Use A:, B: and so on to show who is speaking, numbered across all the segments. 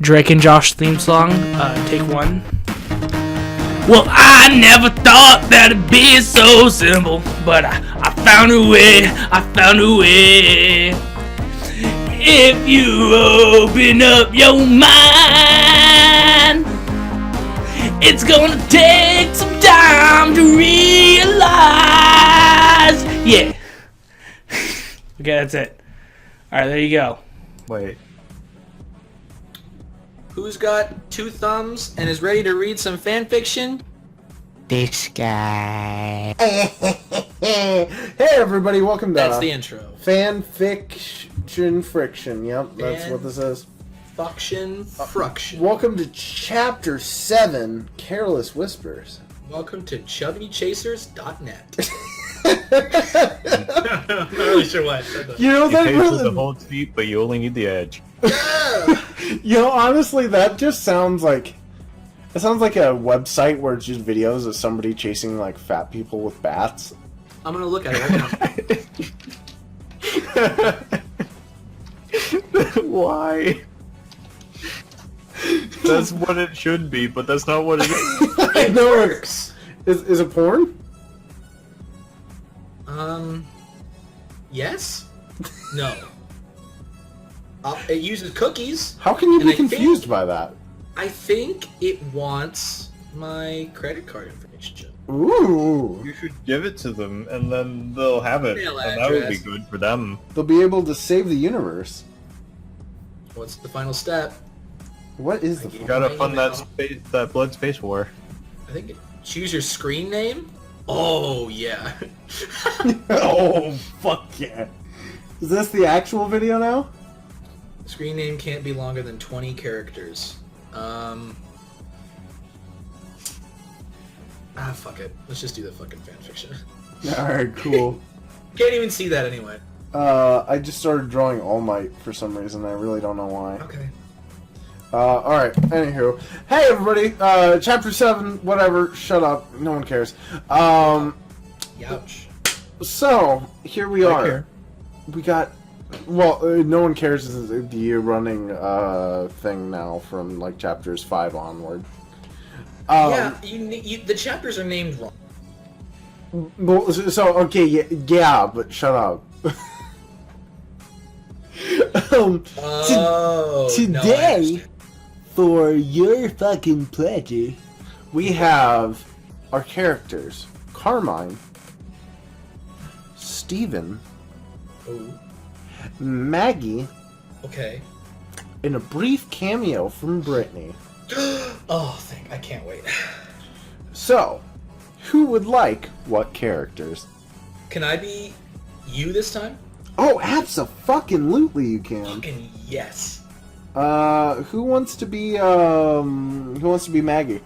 A: Drake and Josh theme song, take one. Well, I never thought that it'd be so simple, but I found a way, If you open up your mind, it's gonna take some time to realize. Yeah. Okay, that's it. Alright, there you go.
B: Wait.
C: Who's got 2 thumbs and is ready to read some fan fiction?
D: This guy.
E: Hey everybody, welcome to
C: That's the intro.
E: FanFiction Friction. Yep, that's what this is.
C: Fruction.
E: Welcome to Chapter 7, Careless Whispers.
C: Welcome to chubbychasers.net. I'm not really sure why I said that.
E: You know,
B: You
E: that
B: pay for
E: really...
B: the whole feet, but you only need the edge.
E: You know, honestly, that just sounds like... It sounds like a website where it's just videos of somebody chasing, like, fat people with bats.
C: I'm gonna look at it right now.
B: Why? That's what it should be, but that's not what it is.
E: I know it is it porn?
C: Yes? No. It uses cookies.
E: How can you
C: And
E: be
C: I
E: confused
C: think-
E: by that?
C: I think it wants my credit card information.
E: Ooh.
B: You should give it to them, and then they'll have it,
C: Mail
B: and that would be
C: address.
B: good for them.
E: They'll be able to save the universe.
C: What's the final step?
E: What is the...
C: You
B: You gotta
C: My
B: fund
C: email.
B: that blood space war.
C: I think choose your screen name? Oh, yeah.
E: Oh, fuck yeah. Is this the actual video now?
C: Screen name can't be longer than 20 characters. Fuck it. Let's just do the fucking fanfiction.
E: Alright, cool.
C: Can't even see that anyway.
E: I just started drawing All Might for some reason. I really don't know why.
C: Okay.
E: Alright, anywho. Hey, everybody. Chapter 7, whatever. Shut up. No one cares.
C: Youch.
E: So, here we
B: I
E: are.
B: care.
E: We got... Well, no one cares is the running thing now from, like, chapters 5 onward.
C: Yeah, the chapters are named wrong.
E: Well, so okay, yeah, but shut up.
C: Oh,
E: Today, for your fucking pleasure, we have our characters: Carmine, Steven,
C: Oh,
E: Maggie,
C: okay.
E: and a brief cameo from Brittany.
C: Oh, I can't wait.
E: So, who would like what characters?
C: Can I be you this time?
E: Oh, abso-fucking-lutely you can.
C: Fucking yes.
E: Who wants to be Maggie?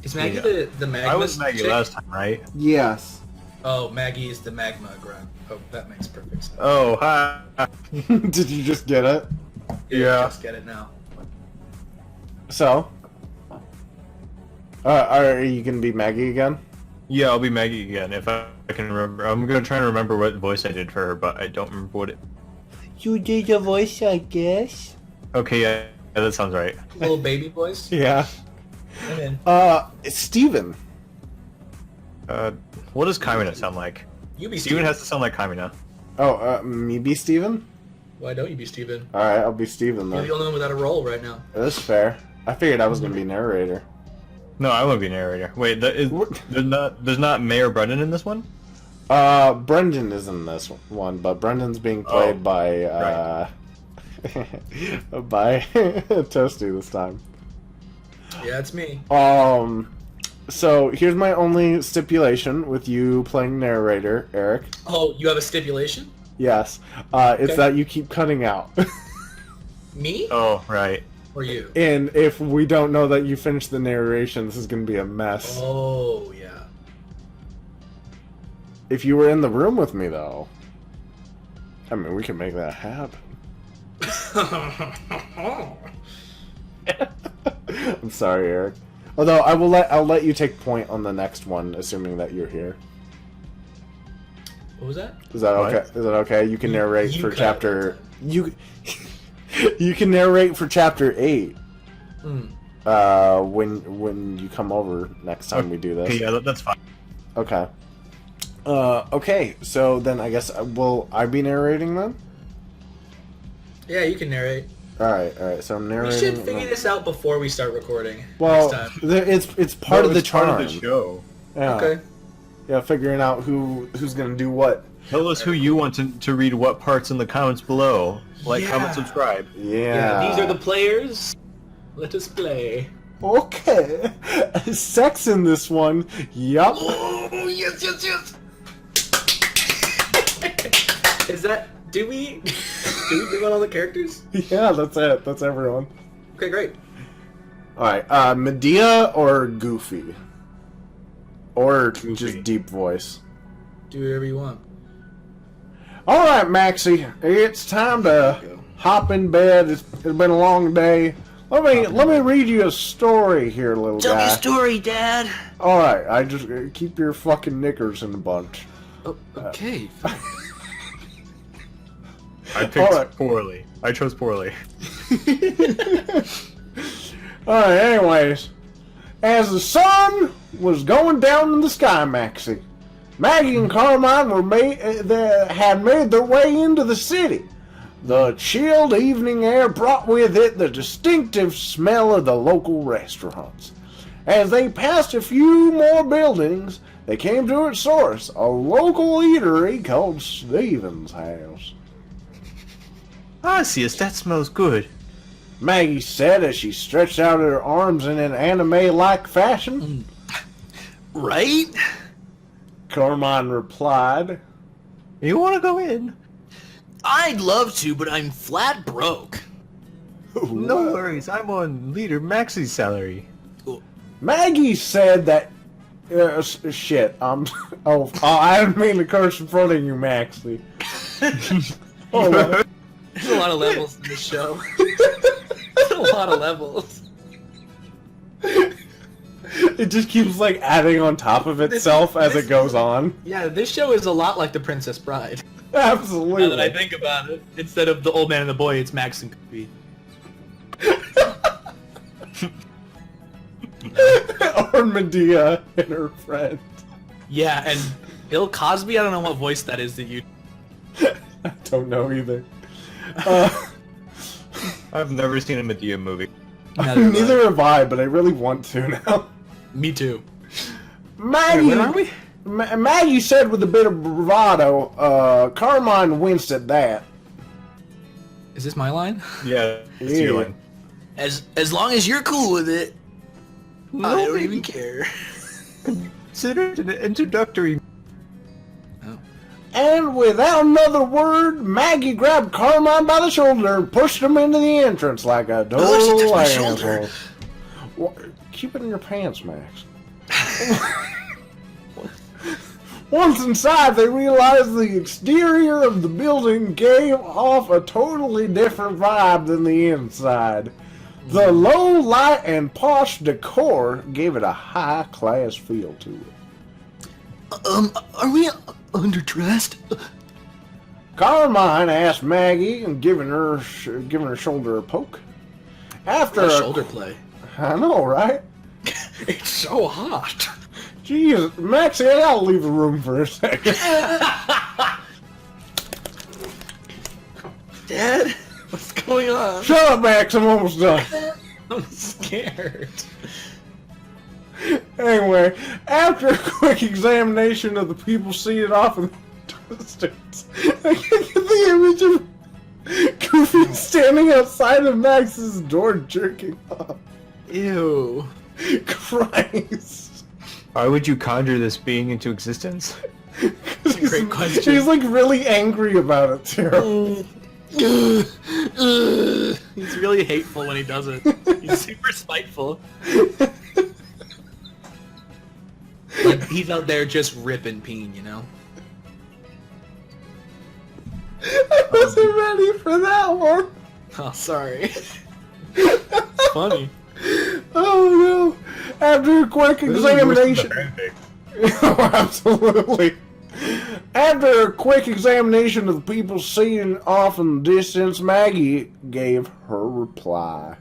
C: Is Maggie
B: Yeah.
C: the magma?
B: I was Maggie
C: chick?
B: last time, right?
E: Yes.
C: Oh, Maggie is the magma grunt. Oh, that makes perfect sense.
B: Oh, hi.
E: Did you just get it?
B: Yeah.
C: Just get it now.
E: So, are you gonna be Maggie again?
B: Yeah, I'll be Maggie again if I can remember. I'm gonna try and remember what voice I did for her, but I don't remember what it.
D: You did a voice, I guess.
B: Okay, yeah, that sounds right.
C: Little baby voice.
E: Yeah.
C: I'm in.
E: It's Steven.
B: What does Kamina sound like?
C: You be
B: Steven
C: Steven.
B: has to sound like Kamina.
E: Oh, me be Steven?
C: Why don't you be Steven?
E: Alright, I'll be Steven
C: You're
E: then.
C: the only one without a role right now.
E: That's fair. I figured I was gonna be narrator.
B: No, I won't be narrator. Wait, there's not Mayor Brennan in this one?
E: Brendan is in this one, but Brendan's being played by, by Toasty this time.
C: Yeah, it's me.
E: So here's my only stipulation with you playing narrator, Eric.
C: Oh, you have a stipulation?
E: Yes. It's
C: Okay.
E: that you keep cutting out.
C: Me
B: Oh, right.
C: or you?
E: And if we don't know that you finished the narration, this is going to be a mess.
C: Oh, yeah.
E: If you were in the room with me, though, I mean, we can make that happen. I'm sorry, Eric. Although I'll let you take point on the next one, assuming that you're here.
C: What was that?
E: Is that
B: What?
E: okay? Is that okay? You can narrate
C: you
E: for
C: cut
E: chapter. You You can narrate for chapter 8.
C: Hmm.
E: When you come over next time we do this.
B: Okay, yeah, that's fine.
E: Okay. Okay, so then I guess will I be narrating then?
C: Yeah, you can narrate.
E: Alright, so I'm
C: We
E: narrating.
C: should figure this out before we start recording.
E: Well,
C: next time.
E: it's part of the
B: it's part
E: charm.
B: of the show.
E: Yeah.
C: Okay.
E: Yeah, figuring out who's gonna do what.
B: Tell us who you want to read what parts in the comments below. Like,
C: Yeah.
B: comment, subscribe.
E: Yeah.
C: These are the players. Let us play.
E: Okay. Sex in this one. Yup.
C: Oh, yes. Is that... Do we bring on all the characters?
E: Yeah, that's it. That's everyone.
C: Okay, great.
E: Alright, Medea or Goofy? Or
B: Goofy.
E: just deep voice?
C: Do whatever you want.
E: Alright, Maxie. It's time to hop in bed. It's been a long day. Let me read you a story here, little
D: Tell me
E: guy.
D: a story, Dad.
E: Alright, I just keep your fucking knickers in a bunch.
C: Oh, okay.
B: I picked
E: Alright.
B: poorly. I chose poorly.
E: Alright, anyways. As the sun was going down in the sky, Maxie, Maggie and Carmine had made their way into the city. The chilled evening air brought with it the distinctive smell of the local restaurants. As they passed a few more buildings, they came to its source, a local eatery called Steven's House.
B: Ah, sis, that smells good.
E: Maggie said as she stretched out her arms in an anime-like fashion.
D: Right?
E: Carmine replied,
B: You want to go in?
D: I'd love to, but I'm flat broke.
B: No worries, I'm on leader Maxie's salary.
E: Maggie said that... shit, I didn't mean to curse in front of you, Maxie. Hold on.
C: There's a lot of levels in this show. There's a lot of levels.
E: It just keeps, like, adding on top of itself as it goes on.
C: Yeah, this show is a lot like The Princess Bride.
E: Absolutely.
C: Now that I think about it. Instead of the old man and the boy, it's Max and Cody.
E: Or Medea and her friend.
C: Yeah, and Bill Cosby, I don't know what voice that is that you...
E: I don't know either.
B: I've never seen a Medea movie.
E: Neither have I, but I really want to now.
C: Me too.
E: Maggie,
C: Wait, where are we?
E: Maggie said with a bit of bravado, Carmine winced at that.
C: Is this my line?
B: Yeah, it's
E: Yeah.
B: your line.
D: As long as you're cool with it, I don't even care.
B: Consider it an introductory.
E: And without another word, Maggie grabbed Carmine by the shoulder and pushed him into the entrance like a
D: Oh, she touched
E: total
D: my
E: asshole.
D: shoulder.
E: Well, keep it in your pants, Max. Once inside, they realized the exterior of the building gave off a totally different vibe than the inside. The low light and posh decor gave it a high-class feel to it.
D: Are we underdressed?
E: Carmine asked Maggie, and giving her shoulder a poke. After a
C: Shoulder play.
E: I know, right?
C: It's so hot.
E: Jeez, Maxie, I gotta leave the room for a second.
C: Dad, what's going on?
E: Shut up, Max, I'm almost done.
C: I'm scared.
E: Anyway, after a quick examination of the people seated off in the distance, I get the image of Goofy standing outside of Max's door jerking off.
C: Ew.
E: Christ.
B: Why would you conjure this being into existence?
C: That's a great question.
E: He's like really angry about it too.
C: He's really hateful when he does it. He's super spiteful. Like, he's out there just ripping peen, you know?
E: I wasn't ready for that one.
C: Oh, sorry. It's funny.
E: Oh no! After a quick
B: This is worse than the
E: examination.
B: fanfic.
E: Oh, absolutely. After a quick examination of the people seen off in the distance, Maggie gave her reply.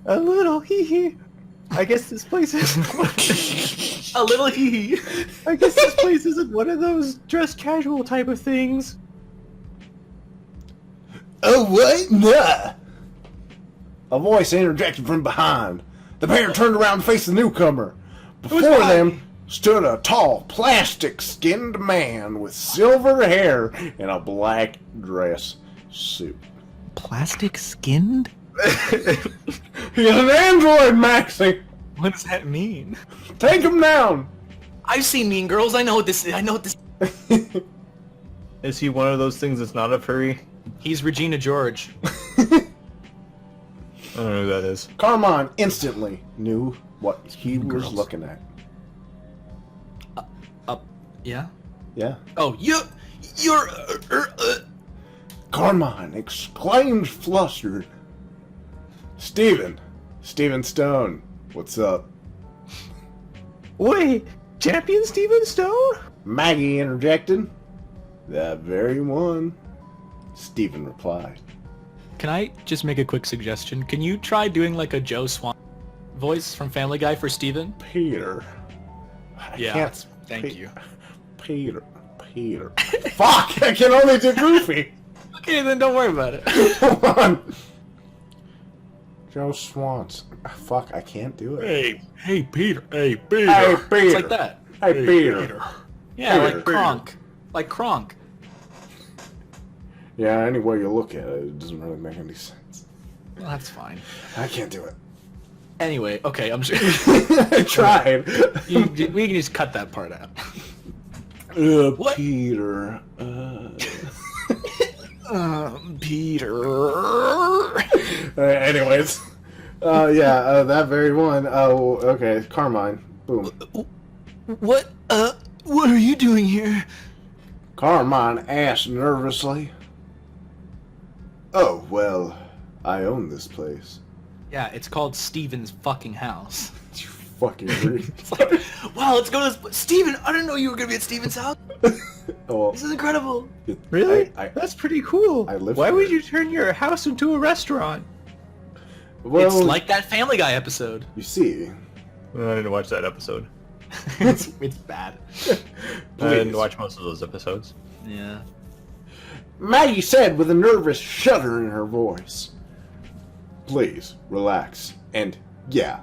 B: A little hee-hee. I guess this place isn't
D: A little hee.
B: I guess this place isn't one of those dress casual type of things.
E: Oh, what? Nah. A voice interjected from behind. The pair turned around and faced the newcomer. Before them stood a tall, plastic-skinned man with silver hair and a black dress suit.
D: Plastic skinned?
E: He's an android, Maxie!
D: What does that mean?
E: Take him down!
D: I've seen Mean Girls. I know what this is. I know what this.
B: Is he one of those things that's not a furry?
D: He's Regina George.
B: I don't know who that is.
E: Carmine instantly knew what he was looking at.
D: Yeah.
E: Yeah.
D: Oh, you're.
E: Carmine exclaimed flustered. Steven Stone, what's up?
B: Wait, Champion Steven Stone?
E: Maggie interjected. That very one. Steven replied.
D: Can I just make a quick suggestion? Can you try doing like a Joe Swan voice from Family Guy for Steven?
E: Peter.
D: Yeah. Thank you.
E: Peter. Fuck! I can only do Goofy!
D: Okay, then don't worry about it.
E: Hold on. Joe Swans. Fuck, I can't do it.
D: Hey, Peter. Hey, Peter.
E: Hey, Peter.
D: It's like that.
E: Hey, Peter.
D: Yeah,
E: Peter.
D: like Kronk. Like Kronk.
E: Yeah, any way you look at it, it doesn't really make any sense.
D: Well, that's fine.
E: I can't do it.
D: Anyway, okay, I'm sure.
E: I tried.
D: We can just cut that part out. What?
E: Peter.
D: Peter.
E: Anyways. That very one. Oh, okay. Carmine. Boom.
D: What are you doing here?
E: Carmine asked nervously. Oh, well, I own this place.
D: Yeah, it's called Steven's fucking house.
E: You fucking rude.
D: It's like, wow, let's go to this. Steven, I didn't know you were gonna be at Steven's house.
E: Oh,
D: This is incredible.
B: Really?
E: I
B: That's pretty cool.
E: I live
B: Why
E: there.
B: would you turn your house into a restaurant?
E: well,
D: It's like that Family Guy episode.
E: you see.
B: I didn't watch that episode.
D: it's bad.
B: I didn't watch most of those episodes.
D: Yeah.
E: Maggie said with a nervous shudder in her voice. Please, relax. And, yeah,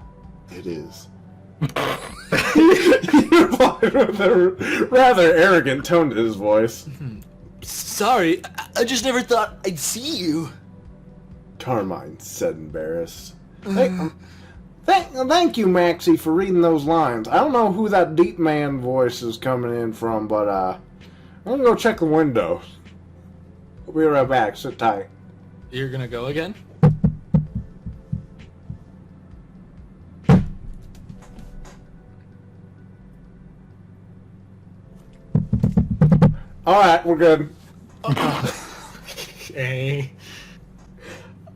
E: it is. He replied with a rather arrogant tone to his voice.
D: Sorry, I just never thought I'd see you.
E: Carmine said, embarrassed. Thank you, Maxie, for reading those lines. I don't know who that deep man voice is coming in from, but I'm gonna go check the window. I'll be right back. Sit tight.
D: You're gonna go again?
E: All right, we're good.
D: Okay.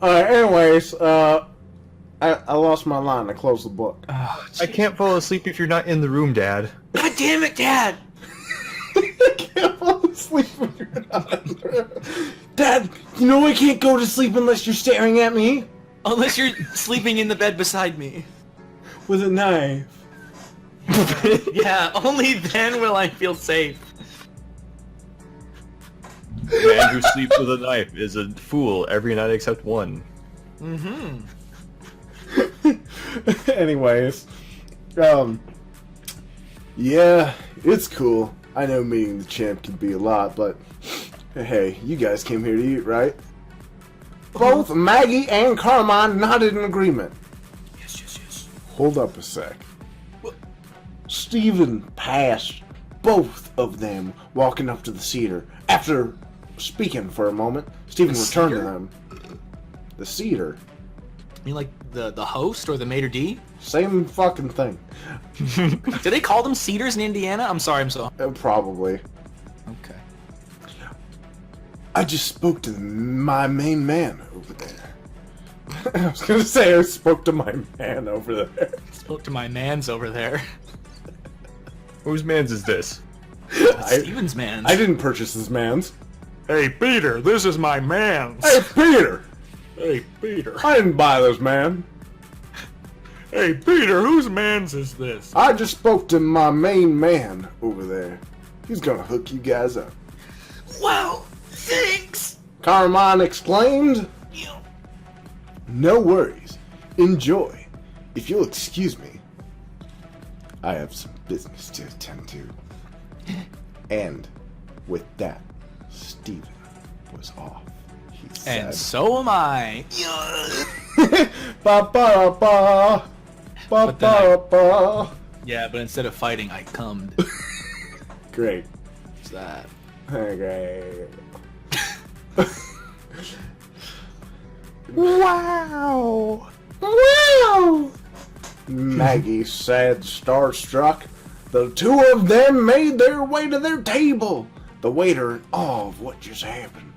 E: All right. Anyways, I lost my line. I closed the book.
B: I can't fall asleep if you're not in the room, Dad.
D: God damn it, Dad!
E: I can't fall asleep when you're not. Dad, you know I can't go to sleep unless you're staring at me
D: Unless you're sleeping in the bed beside me.
E: with a knife.
D: Yeah, only then will I feel safe.
B: The man who sleeps with a knife is a fool every night except one.
D: Mm-hmm.
E: Anyways, yeah, it's cool. I know meeting the champ can be a lot, but hey, you guys came here to eat, right? Both Maggie and Carmine nodded in agreement.
D: Yes.
E: Hold up a sec. Steven passed both of them walking up to the cedar. After speaking for a moment, Steven
D: The
E: returned to
D: cedar?
E: them. The cedar.
D: You mean like the host or the maitre d'?
E: Same fucking thing.
D: Do they call them cedars in Indiana? I'm sorry, I'm so...
E: Probably.
D: Okay.
E: I just spoke to my main man over there. I was gonna say I spoke to my man over there.
D: Spoke to my mans over there.
B: Whose man's is this?
D: Steven's man.
E: I didn't purchase this man's.
D: Hey, Peter, this is my man's.
E: Hey, Peter!
D: Hey, Peter.
E: I didn't buy this, man.
D: Hey, Peter, whose man's is this?
E: I just spoke to my main man over there. He's gonna hook you guys up.
C: Wow, thanks!
E: Carmine exclaimed. No worries. Enjoy. If you'll excuse me, I have some business to attend to. And with that, Steven was off. He said,
D: And so am I.
E: ba ba ba ba ba ba.
D: Yeah, but instead of fighting, I cummed.
E: Great.
D: What's that?
E: Okay. Wow! Wow! Maggie said, starstruck. The two of them made their way to their table, the waiter in awe of what just happened.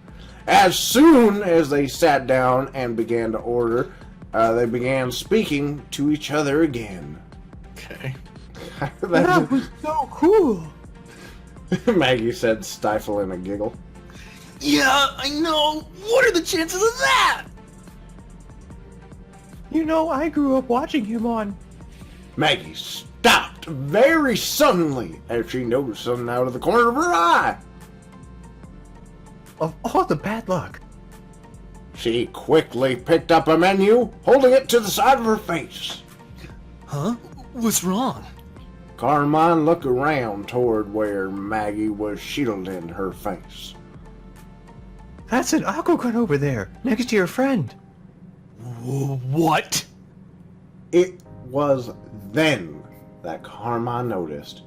E: As soon as they sat down and began to order, they began speaking to each other again.
D: Okay.
E: That
B: was so cool.
E: Maggie said, stifling a giggle.
C: Yeah, I know. What are the chances of that?
B: You know, I grew up watching him on...
E: Maggie stopped very suddenly as she noticed something out of the corner of her eye.
B: Of all the bad luck.
E: She quickly picked up a menu, holding it to the side of her face.
D: Huh? What's wrong?
E: Carmine looked around toward where Maggie was shielding her face.
B: That's an aqua over there, next to your friend.
D: What?
E: It was then that Carmine noticed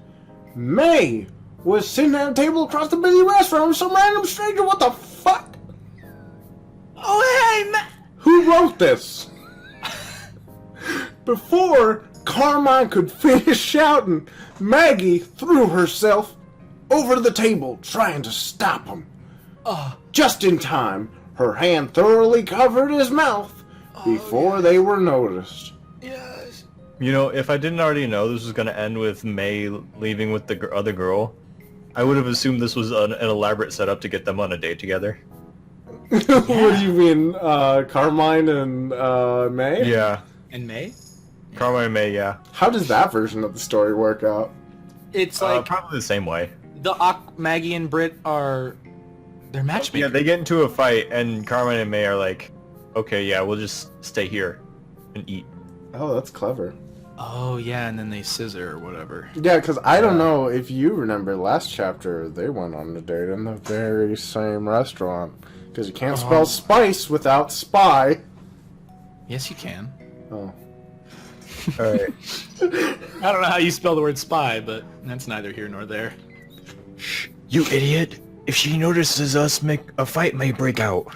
E: May was sitting at a table across the busy restaurant with some random stranger. What the fuck?
C: Oh, hey,
E: Who wrote this? Before Carmine could finish shouting, Maggie threw herself over the table, trying to stop him. Just in time, her hand thoroughly covered his mouth before they were noticed.
C: Yes.
B: You know, if I didn't already know this was going to end with May leaving with the other girl, I would have assumed this was an elaborate setup to get them on a date together.
E: What do you mean, Carmine and May?
B: Yeah.
D: And May?
B: Carmine and May, yeah.
E: How does that version of the story work out?
D: It's like
B: Probably the same way.
D: Maggie and Britt are... They're matchmakers.
B: Yeah, they get into a fight, and Carmine and May are like, okay, yeah, we'll just stay here and eat.
E: Oh, that's clever.
D: Oh, yeah, and then they scissor or whatever.
E: Yeah, because I don't know if you remember last chapter, they went on a date in the very same restaurant. Because you can't spell spice without spy.
D: Yes, you can.
E: Oh.
B: Alright.
D: I don't know how you spell the word spy, but that's neither here nor there.
B: Shh, you idiot! If she notices us, a fight may break out.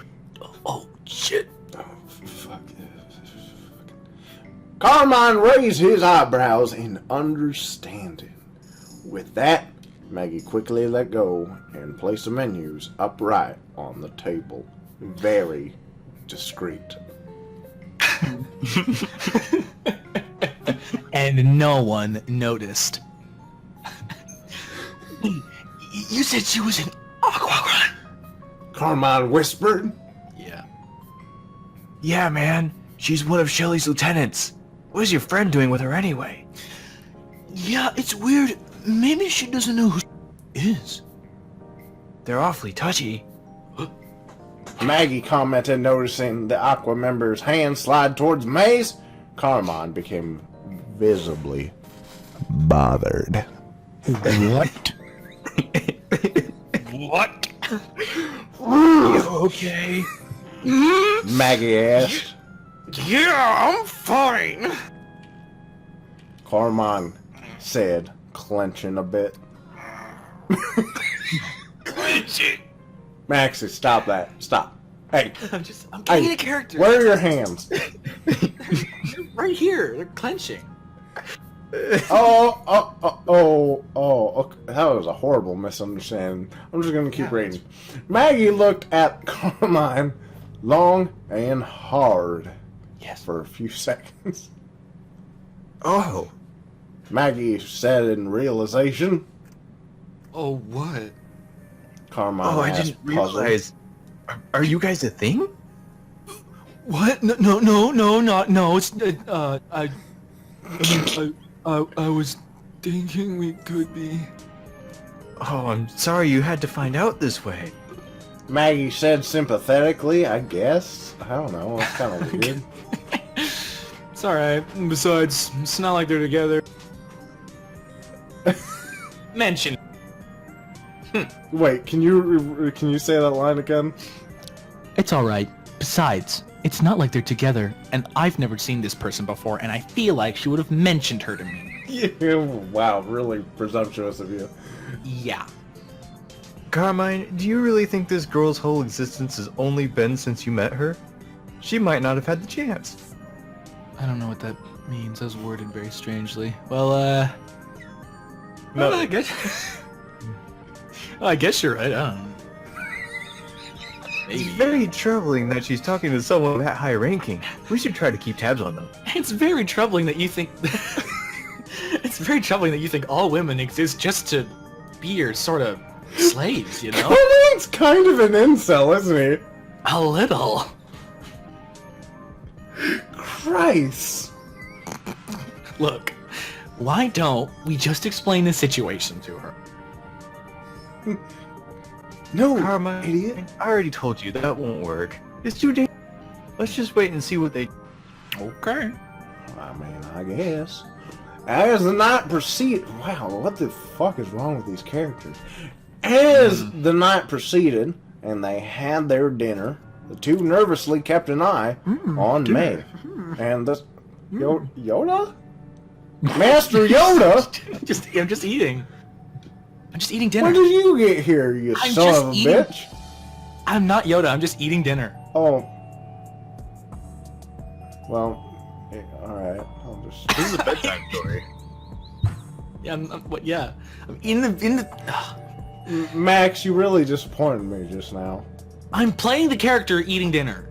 D: Oh, shit.
E: Oh, fuck this. Carmine raised his eyebrows in understanding. With that, Maggie quickly let go and placed the menus upright on the table. Very discreet.
D: And no one noticed.
C: You said she was an aqua.
E: Carmine whispered.
D: Yeah.
B: Yeah, man. She's one of Shelly's lieutenants. What is your friend doing with her anyway?
C: Yeah, it's weird. Maybe she doesn't know who she is.
B: They're awfully touchy.
E: Maggie commented, noticing the Aqua member's hand slide towards May's. Carmine became visibly bothered.
D: What? What?
B: You okay?
E: Maggie asked.
C: Yeah, I'm fine.
E: Carmine said, clenching a bit.
C: Clenching.
E: Maxie, stop that. Stop. Hey.
C: I'm getting
E: Hey,
C: a character.
E: where are your hands?
C: Right here. They're clenching.
E: Oh, okay. That was a horrible misunderstanding. I'm just gonna keep reading. Maggie looked at Carmine long and hard.
C: Yes.
E: For a few seconds.
B: Oh.
E: Maggie said in realization,
D: Oh, what?
E: Carmine
B: Oh, I
E: asked,
B: didn't
E: puzzled.
B: realize. Are you guys a thing?
D: What? No, it's, I was thinking we could be.
B: Oh, I'm sorry you had to find out this way.
E: Maggie said sympathetically, I guess. I don't know. That's kind of weird.
D: It's alright. Besides, it's not like they're together. Mention.
E: Wait, can you say that line again?
D: It's alright. Besides, it's not like they're together, and I've never seen this person before, and I feel like she would have mentioned her to me.
E: Yeah, wow, really presumptuous of you.
D: Yeah.
B: Carmine, do you really think this girl's whole existence has only been since you met her? She might not have had the chance.
D: I don't know what that means. That was worded very strangely. Well,
B: No.
D: I guess you're right. I don't know.
B: It's very troubling that she's talking to someone that high ranking. We should try to keep tabs on them.
D: It's very troubling that you think. It's very troubling that you think all women exist just to be your sort of slaves, you know?
E: Carmine's kind of an incel, isn't he?
D: A little.
E: Christ.
D: Look, why don't we just explain the situation to her?
E: No,
B: Carmine,
E: idiot.
B: I already told you that won't work. It's too dangerous. Let's just wait and see what they...
D: Okay.
E: I mean, I guess. As the night proceeded... Wow, what the fuck is wrong with these characters? As the night proceeded, and they had their dinner, the two nervously kept an eye on May. And the... Yoda? Master Yoda?
D: I'm just eating. I'm just eating dinner.
E: When did you get here, you
D: I'm
E: son
D: just
E: of a
D: eating-
E: bitch?
D: I'm not Yoda. I'm just eating dinner.
E: Oh. Well, alright. I'll just...
B: This is a bedtime story.
D: Yeah. Yeah. I'm in the.
E: Max, you really disappointed me just now.
D: I'm playing the character eating dinner.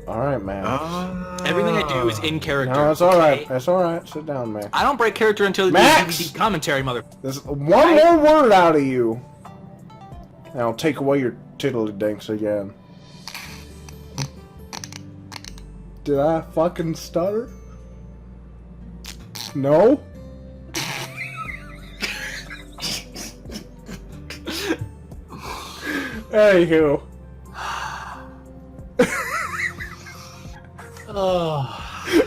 E: Alright, Max.
D: Everything I do is in character.
E: No, it's alright.
D: okay?
E: It's alright. Sit down, Max.
D: I don't break character until the
E: Max!
D: DVD commentary, mother.
E: There's one more word out of you, and I'll take away your tiddlydinks again. Did I fucking stutter? No? Anywho.
D: Oh.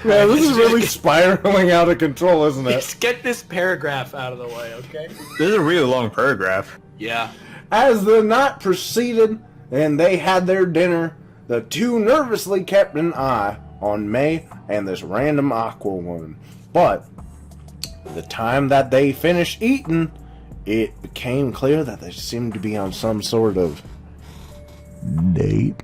E: Man, this is really spiraling out of control, isn't it?
D: Let's get this paragraph out of the way, okay?
B: This is a really long paragraph.
D: Yeah.
E: As the night proceeded and they had their dinner, the two nervously kept an eye on May and this random aqua woman. But the time that they finished eating, it became clear that they seemed to be on some sort of date.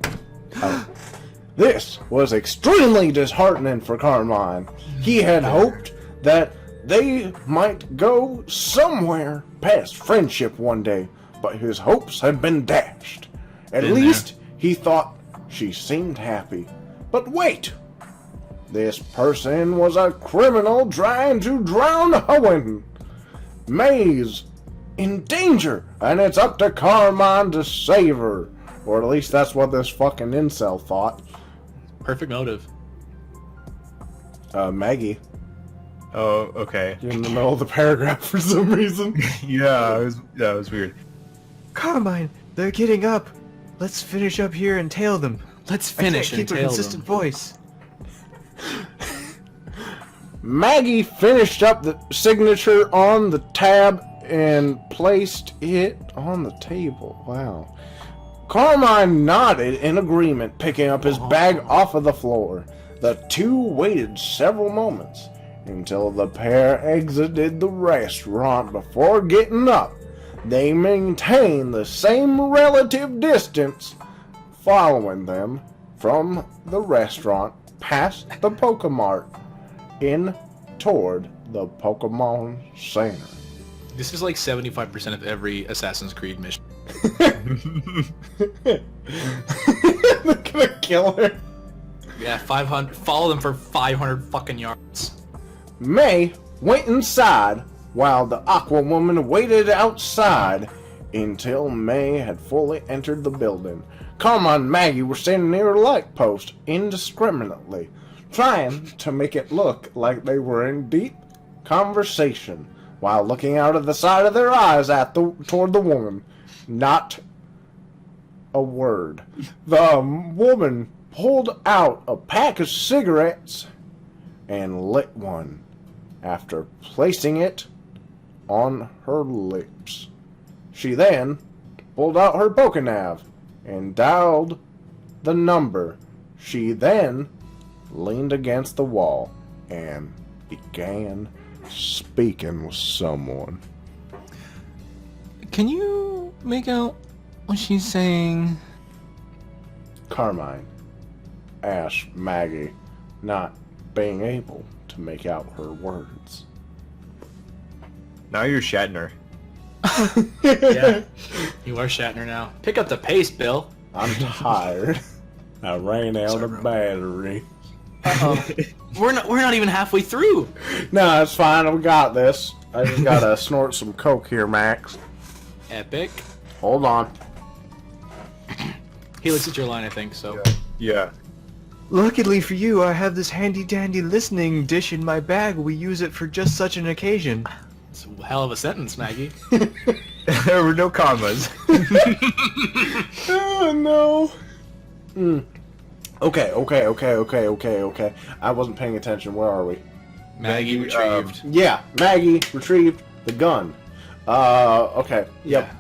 E: This was extremely disheartening for Carmine. He had hoped that they might go somewhere past friendship one day, but his hopes had been dashed. At least he thought she seemed happy. But wait! This person was a criminal trying to drown Owen. May's in danger, and it's up to Carmine to save her. Or at least that's what this fucking incel thought.
D: Perfect motive.
E: Maggie.
B: Oh, okay.
E: You're in the middle of the paragraph for some reason.
B: Yeah, that was weird. Carmine, they're getting up. Let's finish up here and tail them.
D: Let's
B: I can't
D: finish and
B: keep a
D: tail
B: consistent
D: them.
B: voice.
E: Maggie finished up the signature on the tab and placed it on the table. Wow. Carmine nodded in agreement, picking up his bag off of the floor. The two waited several moments until the pair exited the restaurant before getting up. They maintained the same relative distance, following them from the restaurant past the Pokemart in toward the Pokemon Center.
D: This is like 75% of every Assassin's Creed mission.
E: They're gonna kill her.
D: Yeah, 500. Follow them for 500 fucking yards.
E: May went inside while the Aqua Woman waited outside until May had fully entered the building. Carmine and Maggie were standing near a light post indiscriminately, trying to make it look like they were in deep conversation while looking out of the side of their eyes toward the woman. Not a word. The woman pulled out a pack of cigarettes and lit one after placing it on her lips. She then pulled out her Pokénav and dialed the number. She then leaned against the wall and began speaking with someone.
D: Can you make out what she's saying?
E: Carmine asked Maggie, not being able to make out her words.
B: Now you're Shatner.
D: Yeah, you are Shatner now. Pick up the pace, Bill.
E: I'm tired. I ran out of battery.
D: Uh-oh. We're not even halfway through.
E: No, it's fine. We got this. I just gotta snort some coke here, Max.
D: Epic.
E: Hold on.
D: Helix, it's your line, I think, so.
B: Yeah. Luckily for you, I have this handy-dandy listening dish in my bag. We use it for just such an occasion.
D: It's a hell of a sentence, Maggie.
B: There were no commas.
E: Oh, no. Okay. I wasn't paying attention. Where are we?
D: Maggie retrieved.
E: Yeah, Maggie retrieved the gun. Okay. Yep.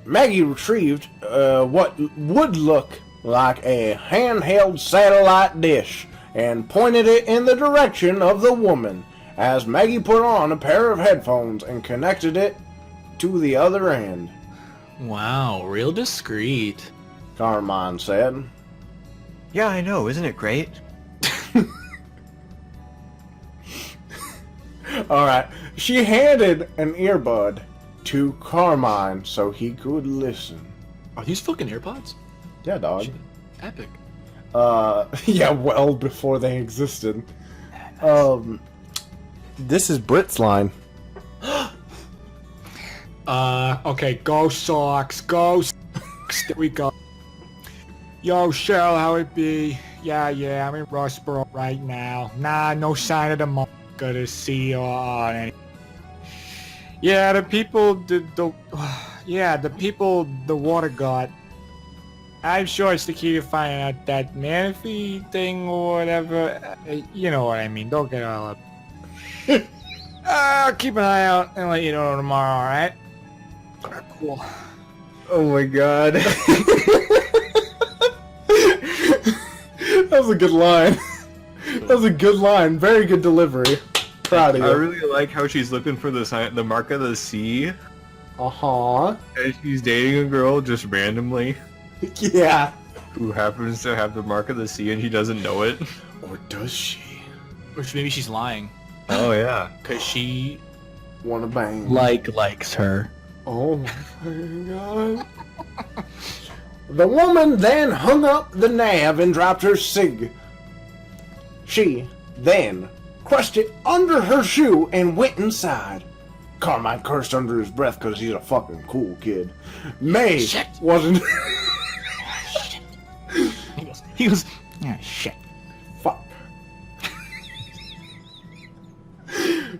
E: Maggie retrieved what would look like a handheld satellite dish and pointed it in the direction of the woman as Maggie put on a pair of headphones and connected it to the other end.
D: Wow, real discreet.
E: Carmine said.
B: Yeah, I know. Isn't it great?
E: Alright, she handed an earbud to Carmine so he could listen.
D: Are these fucking AirPods?
E: Yeah, dog.
D: Epic.
E: Yeah, well before they existed. This is Brit's line.
F: Okay, go Succ, go Succ. There we go. Yo, Cheryl, how it be? Yeah, I'm in Rustboro right now. Nah, no sign of the month. Good to see you on any. Yeah, the people, the people the water got. I'm sure it's the key to finding out that Manaphy thing or whatever. You know what I mean. Don't get all up. I'll keep an eye out and let you know tomorrow, alright? Cool.
B: Oh my god.
E: That was a good line. That was a good line. Very good delivery. Proud of you.
B: I really like how she's looking for the mark of the sea.
E: Uh-huh.
B: And she's dating a girl just randomly
E: Yeah.
B: who happens to have the mark of the sea and she doesn't know it.
E: Or does she?
D: Or maybe she's lying.
B: Oh yeah.
D: Because she...
E: Wanna bang.
D: likes her.
E: Oh my fucking god. The woman then hung up the nav and dropped her cig. She then crushed it under her shoe and went inside. Carmine cursed under his breath because he's a fucking cool kid. May
D: Shit.
E: wasn't...
D: He goes, ah, shit.
E: Fuck.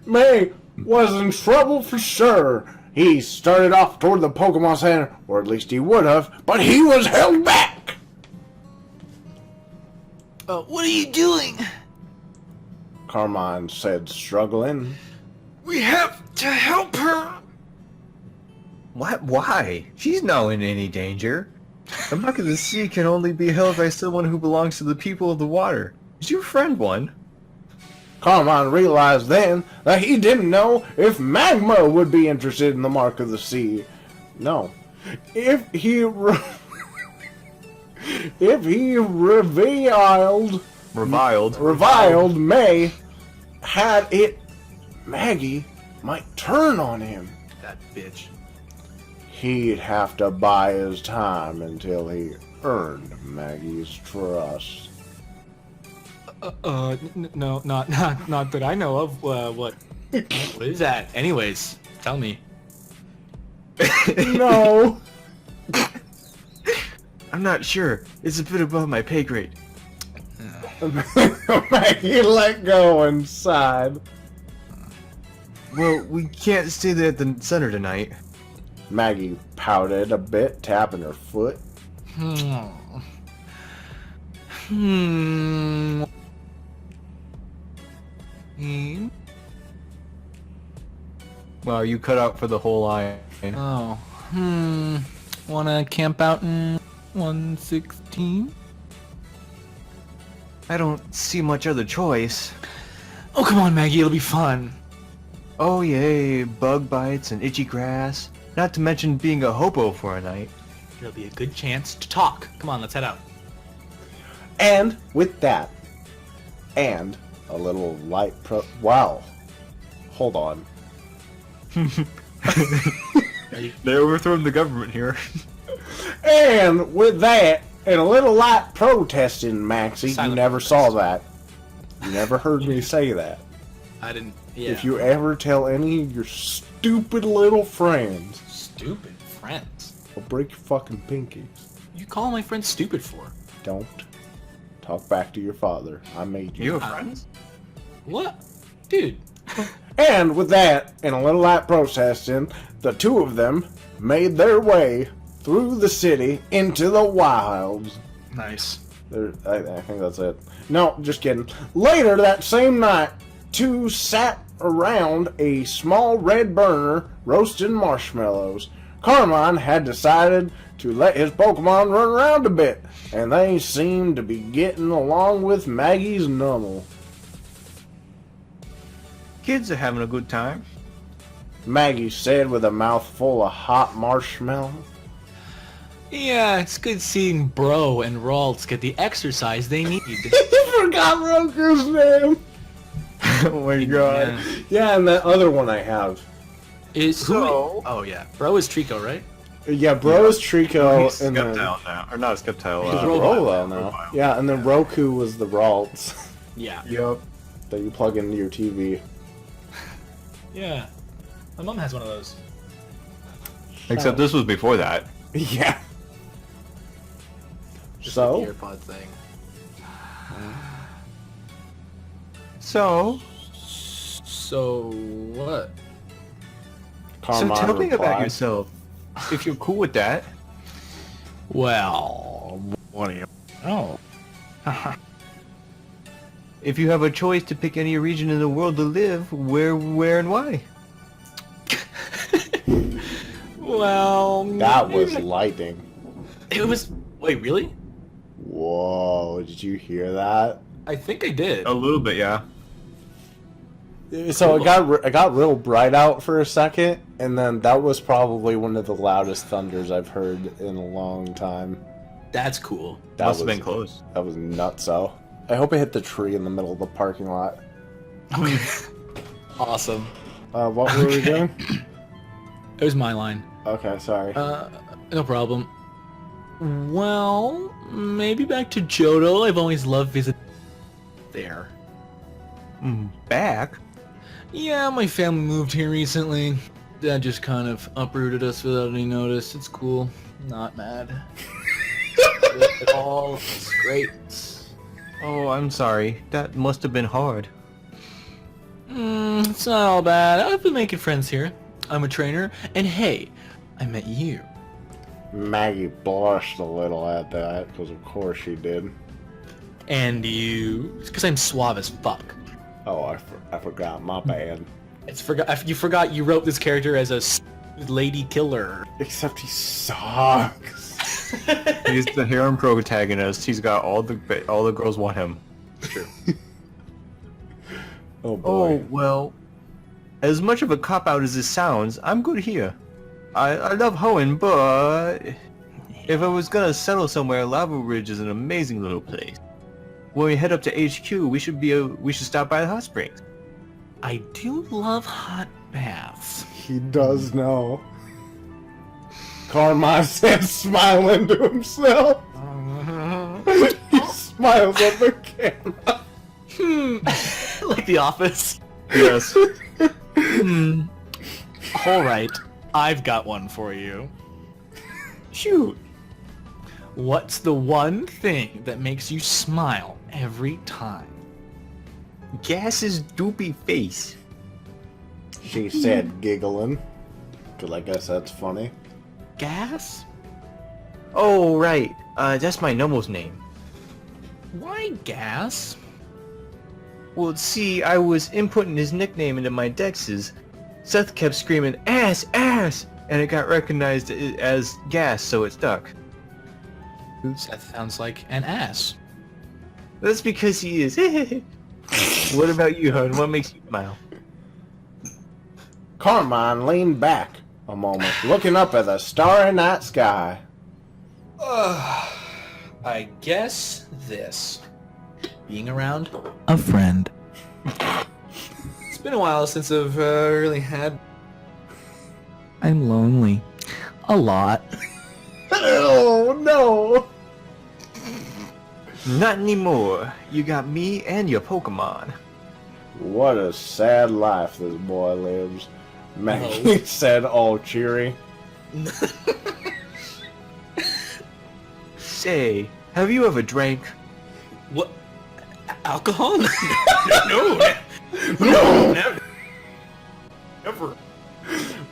E: May was in trouble for sure. He started off toward the Pokemon Center, or at least he would have, but he was held back.
D: What are you doing?
E: Carmine said, struggling.
F: We have to help her!
B: What? Why? She's not in any danger. The mark of the sea can only be held by someone who belongs to the people of the water. Is your friend one?
E: Carmine realized then that he didn't know if Magma would be interested in the mark of the sea. No. If he reviled May, had it, Maggie might turn on him.
D: That bitch.
E: He'd have to buy his time until he earned Maggie's trust.
D: No, not that I know of. What is that? Anyways, tell me.
E: No.
B: I'm not sure. It's a bit above my pay grade.
E: Maggie let go and sighed.
B: Well, we can't stay there at the center tonight.
E: Maggie pouted a bit, tapping her foot.
B: Well, you cut out for the whole line.
D: Oh. Wanna camp out in 116?
B: I don't see much other choice.
D: Oh, come on, Maggie, it'll be fun.
B: Oh yay, bug bites and itchy grass. Not to mention being a hobo for a night.
D: It'll be a good chance to talk. Come on, let's head out.
E: And with that, and a little light wow. Hold on.
B: They overthrown the government here.
E: And with that, and a little light protesting, Maxie,
D: Silent
E: you never
D: protest.
E: saw that. You never heard me say that.
D: I didn't. Yeah.
E: If you ever tell any of your stupid little friends,
D: Stupid friends.
E: I'll break your fucking pinkies.
D: You call my friends stupid for?
E: Don't. Talk back to your father. I made you.
B: You have friends?
D: What? Dude.
E: And with that, and a little light protesting, the two of them made their way through the city into the wilds.
D: Nice.
E: I think that's it. No, just kidding. Later that same night, two sat around a small red burner roasting marshmallows. Carmine had decided to let his Pokemon run around a bit, and they seemed to be getting along with Maggie's Nummel.
B: Kids are having a good time.
E: Maggie said with a mouth full of hot marshmallow.
D: Yeah, it's good seeing Bro and Ralts get the exercise they need.
E: You forgot Roku's name!
B: Oh my god.
D: Yeah.
E: Yeah, and that other one I have.
D: Is who?
B: So-
D: Oh yeah, Bro is Trico, right?
E: Yeah, Bro is Trico,
B: He's
E: and then...
B: Skeptile now. Or not Skeptile.
E: He's
D: Robile.
E: Rolo now. Yeah, and then Roku was the Ralts
D: Yeah.
B: Yup.
E: that you plug into your TV.
D: Yeah. My mom has one of those.
B: Except this was before that.
E: Yeah.
D: Just
E: So?
D: like the AirPod thing.
B: So
D: So what?
E: Carmine
B: tell me about
E: replied.
B: yourself. If you're cool with that.
D: Well, what do you? Oh.
B: If you have a choice to pick any region in the world to live, where, and why?
D: Well,
E: That was lightning.
D: It was. Wait, really?
E: Whoa, did you hear that?
D: I think I did.
B: A little bit, yeah.
E: So it got real bright out for a second, and then that was probably one of the loudest thunders I've heard in a long time.
D: That's cool.
E: That
B: Must
E: was
B: have been close.
E: That was nutso. I hope it hit the tree in the middle of the parking lot.
D: Awesome.
E: What were we doing?
D: It was my line.
E: Okay, sorry.
D: No problem. Well, maybe back to Johto. I've always loved visiting there.
B: Back?
D: Yeah, my family moved here recently. Dad just kind of uprooted us without any notice. It's cool. Not mad. At all. It's great.
B: Oh, I'm sorry. That must have been hard.
D: It's not all bad. I've been making friends here. I'm a trainer, and hey, I met you.
E: Maggie blushed a little at that, because of course she did.
D: And you... It's because I'm suave as fuck.
E: Oh, I forgot. My bad.
D: You forgot you wrote this character as a lady killer.
E: Except he sucks.
B: He's the harem protagonist. He's got all the girls want him.
D: True.
E: Oh boy.
B: Oh, well, as much of a cop-out as this sounds, I'm good here. I love hoeing, but if I was gonna settle somewhere, Lava Ridge is an amazing little place. When we head up to HQ, we should stop by the hot springs.
D: I do love hot baths.
E: He does know. Carmine said, smiling to himself. He smiles at the camera.
D: Like The Office.
B: Yes.
D: All right, I've got one for you.
B: Shoot.
D: What's the one thing that makes you smile every time?
B: Gas's doopy face.
E: She said, giggling. 'Cause I guess that's funny.
D: Gas?
B: Oh, right. That's my Numble's name.
D: Why gas?
B: Well, see, I was inputting his nickname into my dexes. Seth kept screaming, ass, ass! And it got recognized as gas, so it stuck.
D: Seth sounds like an ass.
B: That's because he is. What about you, hon? What makes you smile?
E: Carmine leaned back a moment, looking up at the starry night sky.
C: I guess this.
D: Being around a friend.
C: It's been a while since I've really had...
D: I'm lonely. A lot.
E: Oh, no!
B: Not anymore. You got me and your Pokemon.
E: What a sad life this boy lives. Maggie said, all cheery.
B: Say, have you ever drank?
C: What? Alcohol? No, never. Never.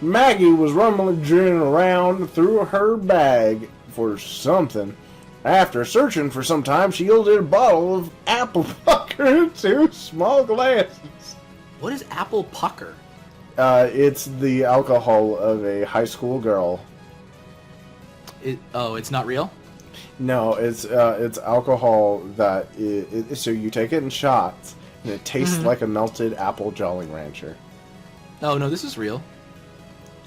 E: Maggie was rummaging around through her bag for something. After searching for some time, she yielded a bottle of apple pucker in 2 small glasses.
D: What is apple pucker?
E: It's the alcohol of a high school girl.
D: It's not real?
E: No, it's alcohol that so you take it in shots, and it tastes like a melted apple Jolly Rancher.
D: Oh, no, this is real.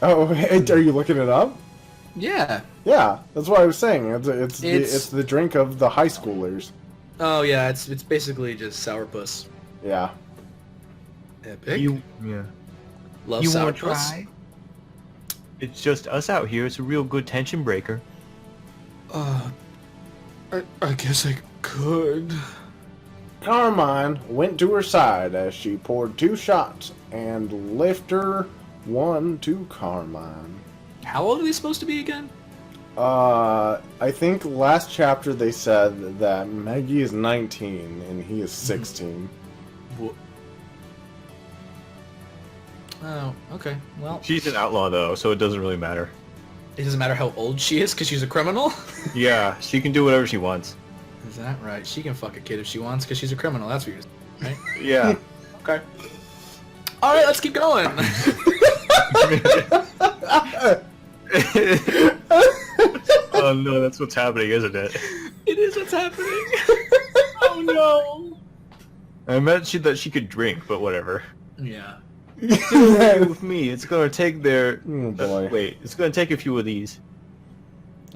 E: Oh, are you looking it up?
D: Yeah.
E: Yeah, that's what I was saying. It's the drink of the high schoolers.
C: Oh yeah, it's basically just sourpuss.
E: Yeah.
C: Epic.
B: Yeah.
C: Love
B: You wanna
C: sourpuss.
B: try? It's just us out here. It's a real good tension breaker.
C: I guess I could.
E: Carmine went to her side as she poured 2 shots and lifted one to Carmine.
D: How old are they supposed to be again?
E: I think last chapter they said that Maggie is 19 and he is 16.
D: Oh, okay. Well,
B: She's an outlaw, though, so it doesn't really matter.
C: It doesn't matter how old she is because she's a criminal?
B: Yeah, she can do whatever she wants.
D: is that right? She can fuck a kid if she wants because she's a criminal. That's what you're saying, right?
B: Yeah.
D: Okay. All right, let's keep going.
B: Oh no, that's what's happening, isn't it?
D: It is what's happening. Oh no.
B: I meant that she could drink, but whatever.
D: Yeah.
B: With me, it's gonna take their.
E: Oh boy.
B: Wait, it's gonna take a few of these.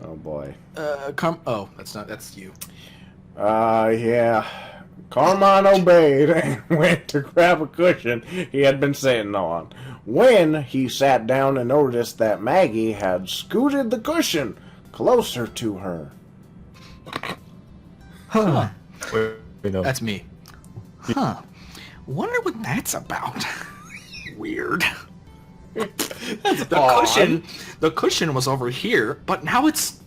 E: Oh boy.
D: Oh, that's you.
E: Yeah. Carmine obeyed and went to grab a cushion he had been sitting on. When he sat down and noticed that Maggie had scooted the cushion closer to her.
D: Huh.
B: Wait, no.
D: That's me. Huh. Wonder what that's about. Weird. The cushion was over here, but now it's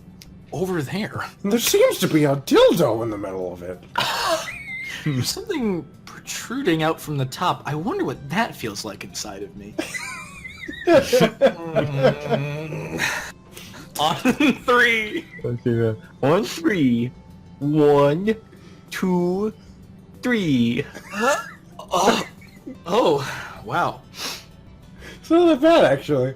D: over there.
E: There seems to be a dildo in the middle of it.
D: There's something protruding out from the top. I wonder what that feels like inside of me. On 3.
B: Okay, 1, 3. 1, 2, 3.
C: Oh, wow.
E: It's not that bad, actually.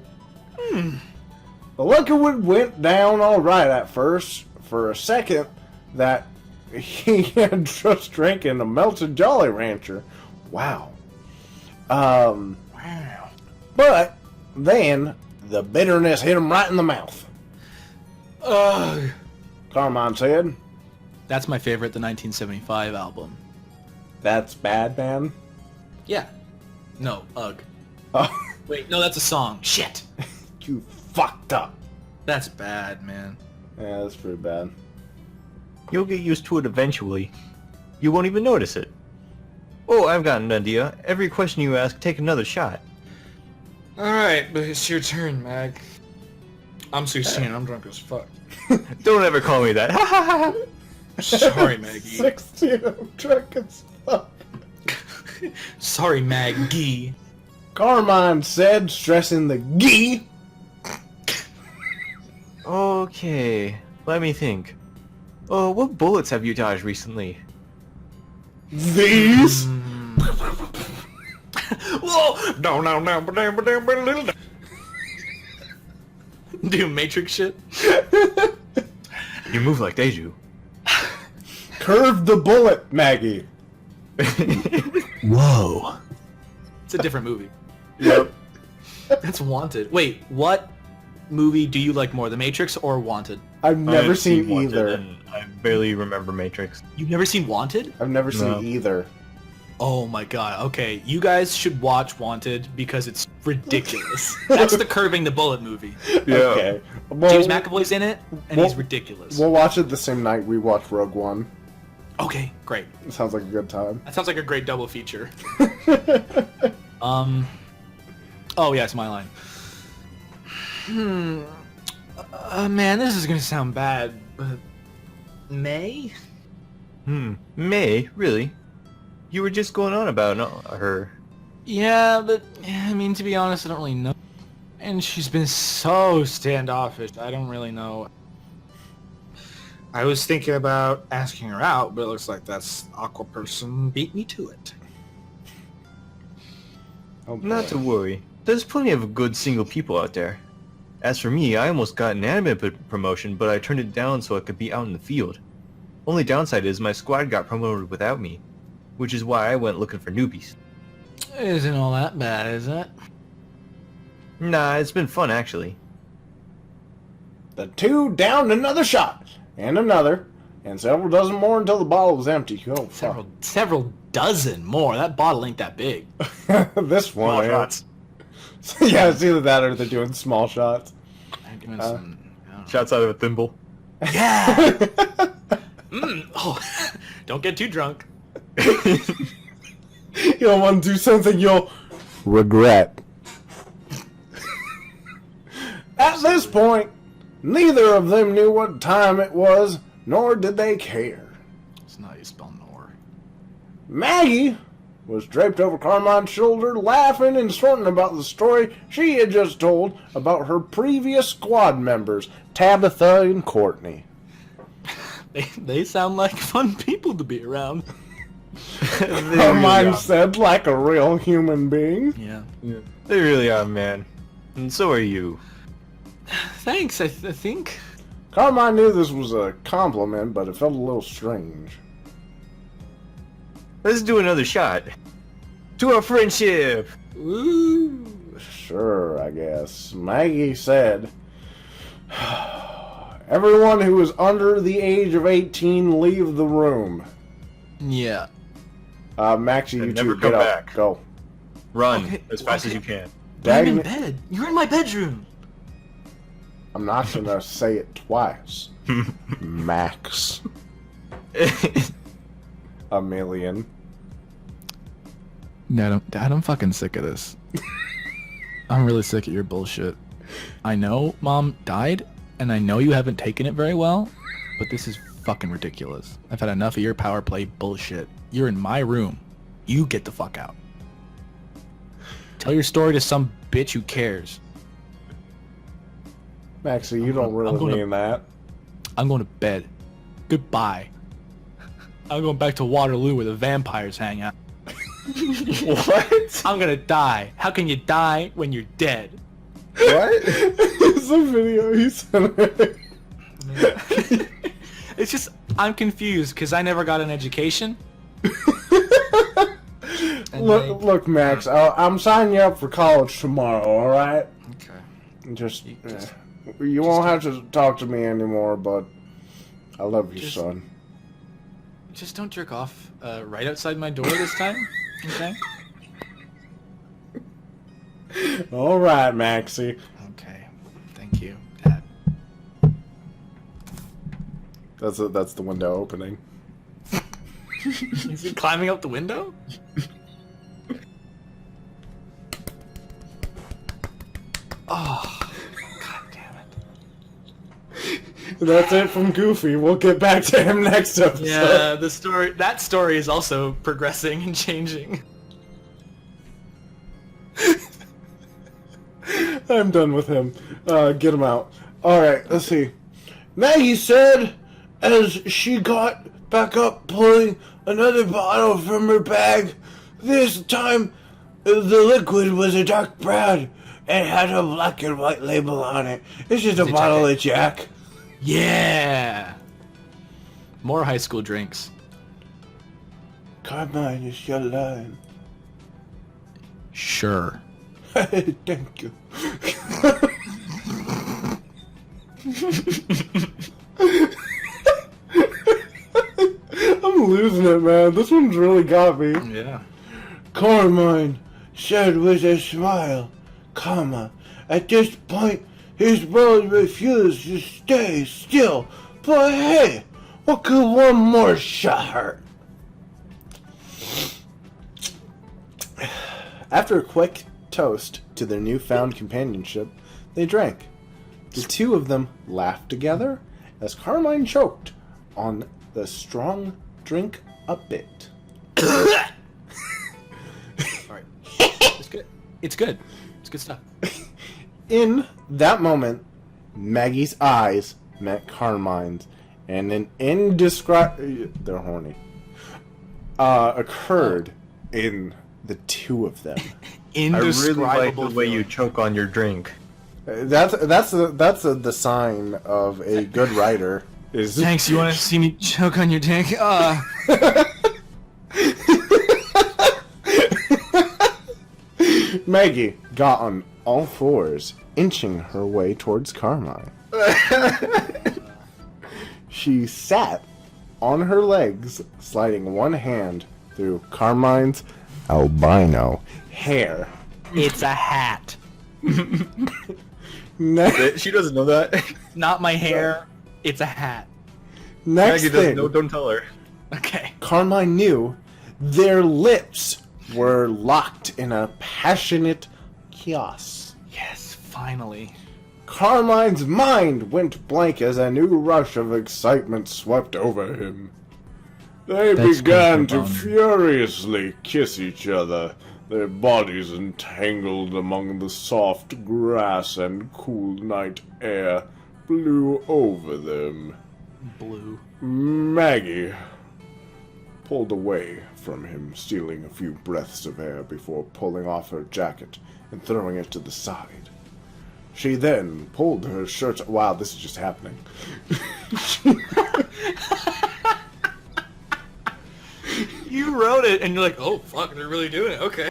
E: The liquid went down all right at first. For a second, that he had just drinking a melted Jolly Rancher. Wow.
D: Wow.
E: But then the bitterness hit him right in the mouth.
C: Ugh.
E: Carmine said,
D: That's my favorite, the 1975 album.
E: "That's bad, man."
D: Yeah. No, ugh.
E: Oh,
D: Wait, no, that's a song. Shit.
E: you fucked up.
D: That's bad, man.
E: Yeah, that's pretty bad.
B: You'll get used to it eventually. You won't even notice it. Oh, I've got an idea. Every question you ask, take another shot.
D: Alright, but it's your turn, Mag. I'm 16, I'm drunk as fuck.
B: Don't ever call me that. Ha ha ha.
D: Sorry, Maggie.
E: 16, I'm drunk as fuck.
D: Sorry, Maggie.
E: Carmine said, stressing the gee.
B: Okay, let me think. Oh, what bullets have you dodged recently?
E: These?
D: Whoa! No. Do Matrix shit?
B: You move like they do.
E: Curve the bullet, Maggie.
B: Whoa.
D: It's a different movie.
B: Yep.
D: That's Wanted. Wait, what movie do you like more, The Matrix or Wanted?
E: I've never seen
B: Wanted,
E: either.
B: and I barely remember Matrix.
D: You've never seen Wanted?
E: I've never
B: No.
E: seen either.
D: Oh my god, okay. You guys should watch Wanted because it's ridiculous. That's the curving the bullet movie.
B: Yeah.
E: Okay. Well,
D: James McAvoy's in it, and he's
E: well-
D: ridiculous.
E: We'll watch it the same night we watch Rogue One.
D: Okay, great.
E: It sounds like a good time.
D: That sounds like a great double feature. Oh yeah, it's my line. Man, this is gonna sound bad, but May?
B: May? Really? You were just going on about her.
D: Yeah, but I mean, to be honest, I don't really know. And she's been so standoffish. I don't really know. I was thinking about asking her out, but it looks like that's Aqua person beat me to it.
E: Oh,
B: Not
E: boy.
B: to worry. There's plenty of good single people out there. As for me, I almost got an anime promotion, but I turned it down so I could be out in the field. Only downside is my squad got promoted without me, which is why I went looking for newbies.
D: It isn't all that bad, is it?
B: Nah, it's been fun actually.
E: The two downed another shot, and another, and several dozen more until the bottle was empty. Oh, fuck.
D: Several dozen more. That bottle ain't that big.
E: This one.
B: Small
E: yeah.
B: shots.
E: Yeah, it's either that or they're doing small shots.
D: I'm doing some. I don't know.
B: Shots out of a thimble.
D: Yeah. Oh, don't get too drunk.
E: You don't want to do something you'll regret. At this point, neither of them knew what time it was, nor did they care.
D: It's not how you spell nor.
E: Maggie was draped over Carmine's shoulder, laughing and snorting about the story she had just told about her previous squad members, Tabitha and Courtney.
D: They sound like fun people to be around.
E: Carmine said like a real human being.
D: Yeah.
B: They really are, man. And so are you.
D: Thanks, I think.
E: Carmine knew this was a compliment, but it felt a little strange.
B: Let's do another shot. To our friendship!
D: Ooh.
E: Sure, I guess. Maggie said, everyone who is under the age of 18 leave the room.
D: Yeah.
E: Maxie, you
B: And
E: two,
B: never
E: get
B: come
E: up.
B: back.
E: Go.
B: Run
D: Okay,
B: as fast as
D: okay.
B: you can.
D: I'm in
E: Dag-
D: bed. You're in my bedroom.
E: I'm not gonna say it twice. Max. A million.
G: Dad, I'm fucking sick of this. I'm really sick of your bullshit. I know Mom died, and I know you haven't taken it very well, but this is fucking ridiculous. I've had enough of your power play bullshit. You're in my room. You get the fuck out. Tell your story to some bitch who cares.
E: Maxie, you don't
G: I'm
E: really
G: gonna-
E: mean that.
G: I'm going to bed. Goodbye. I'm going back to Waterloo where the vampires hang out.
B: What?
G: I'm gonna die. How can you die when you're dead?
B: What?
E: It's a video he sent me.
G: It's just, I'm confused because I never got an education. And
E: Look, Max, I'm signing you up for college tomorrow, alright?
G: Okay.
E: Just you won't have to talk to me anymore, but I love you,
G: Just-
E: son.
G: Just don't jerk off right outside my door this time, okay?
E: Alright, Maxie.
G: Okay. Thank you, Dad.
E: That's the window opening.
G: Is he climbing up the window? Oh, god damn it.
E: That's it from Goofy. We'll get back to him next episode.
G: Yeah, that story is also progressing and changing.
E: I'm done with him. Get him out. Alright, let's see. Maggie said, as she got back up, pulling another bottle from her bag, this time the liquid was a dark brown and had a black and white label on it. It's just a bottle of Jack.
G: Yeah! More high school drinks.
E: Carmine is your line.
G: Sure.
E: Thank you. I'm losing it, man. This one's really got me.
G: Yeah.
E: Carmine said with a smile, comma, at this point his world refused to stay still. But hey, what could one more shot hurt? After a quick toast to their newfound companionship, they drank. The two of them laughed together as Carmine choked on the strong drink a bit.
G: Alright. It's good. It's good. It's good stuff.
E: In that moment, Maggie's eyes met Carmine's, and an they're horny, occurred in the two of them.
B: I really like
G: Indescribable
B: the way you
G: feeling.
B: choke on your drink.
E: That's the sign of a good writer. Is
G: Thanks, you want to see me choke on your dick?
E: Maggie got on all fours, inching her way towards Carmine. She sat on her legs, sliding one hand through Carmine's albino hair.
G: It's a hat.
B: She doesn't know that.
G: Not my hair. It's a hat.
E: Next
B: Maggie doesn't
E: thing,
B: know, don't tell her.
G: Okay.
E: Carmine knew their lips were locked in a passionate kiss.
G: Yes, finally.
E: Carmine's mind went blank as a new rush of excitement swept over him. They
G: That's
E: began
G: good,
E: to
G: Mom.
E: furiously kiss each other, their bodies entangled among the soft grass and cool night air blew over them.
G: Blue.
E: Maggie pulled away from him, stealing a few breaths of air before pulling off her jacket and throwing it to the side. She then pulled her shirt. Wow, this is just happening.
G: You wrote it, and you're like, oh, fuck, they're really doing it. Okay.